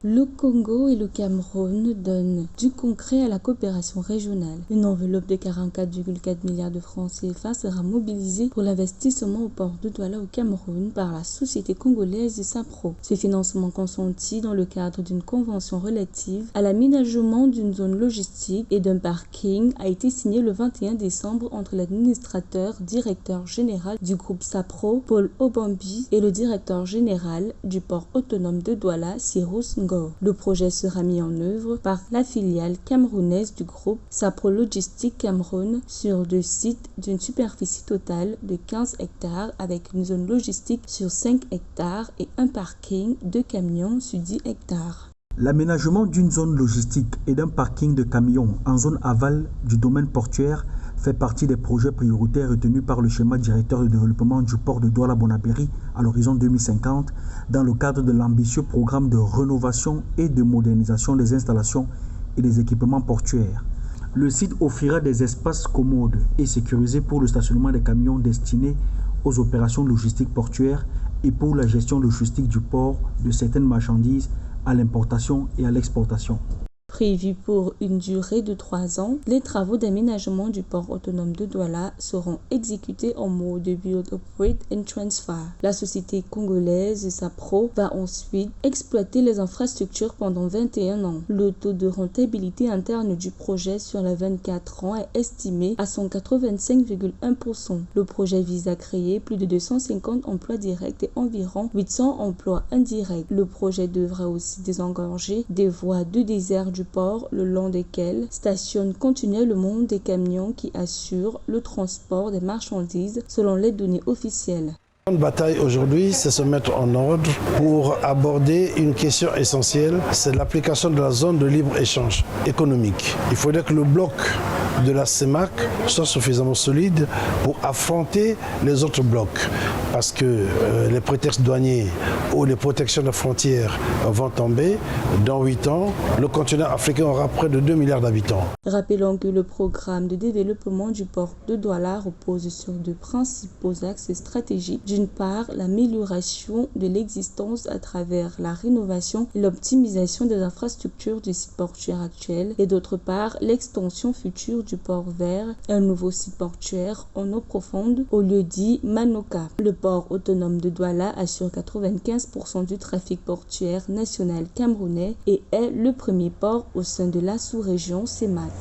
Le Congo et le Cameroun donnent du concret à la coopération régionale. Une enveloppe de 44,4 milliards de francs CFA sera mobilisée pour l'investissement au port de Douala au Cameroun par la société congolaise SAPRO. Ce financement consenti dans le cadre d'une convention relative à l'aménagement d'une zone logistique et d'un parking a été signé le 21 décembre entre l'administrateur directeur général du groupe SAPRO, Paul Obambi, et le directeur général du port autonome de Douala, Cyrus Ngo. Le projet sera mis en œuvre par la filiale camerounaise du groupe SAPRO Logistique Cameroun sur 2 sites d'une superficie totale de 15 hectares avec une zone logistique sur 5 hectares et un parking de camions sur 10 hectares. L'aménagement d'une zone logistique et d'un parking de camions en zone aval du domaine portuaire fait partie des projets prioritaires retenus par le schéma directeur de développement du port de Douala-Bonabéry à l'horizon 2050 dans le cadre de l'ambitieux programme de rénovation et de modernisation des installations et des équipements portuaires. Le site offrira des espaces commodes et sécurisés pour le stationnement des camions destinés aux opérations logistiques portuaires et pour la gestion logistique du port de certaines marchandises à l'importation et à l'exportation. Prévu pour une durée de 3 ans, les travaux d'aménagement du port autonome de Douala seront exécutés en mode de Build, Operate and Transfer. La société congolaise SAPRO va ensuite exploiter les infrastructures pendant 21 ans. Le taux de rentabilité interne du projet sur les 24 ans est estimé à 185,1%. Le projet vise à créer plus de 250 emplois directs et environ 800 emplois indirects. Le projet devra aussi désengorger des voies de désert du port le long desquels stationne continuellement des camions qui assurent le transport des marchandises selon les données officielles. La bataille aujourd'hui, c'est se mettre en ordre pour aborder une question essentielle, c'est l'application de la zone de libre-échange économique. Il faudrait que le bloc de la CEMAC soit suffisamment solide pour affronter les autres blocs. Parce que les prétextes douaniers ou les protections de frontières vont tomber. Dans 8 ans, le continent africain aura près de 2 milliards d'habitants. Rappelons que le programme de développement du port de Douala repose sur 2 principaux axes stratégiques. D'une part, l'amélioration de l'existence à travers la rénovation et l'optimisation des infrastructures du site portuaire actuel et d'autre part, l'extension future du port vers un nouveau site portuaire en eau profonde au lieu dit Manoka. Le port autonome de Douala assure 95% du trafic portuaire national camerounais et est le premier port au sein de la sous-région CEMAC.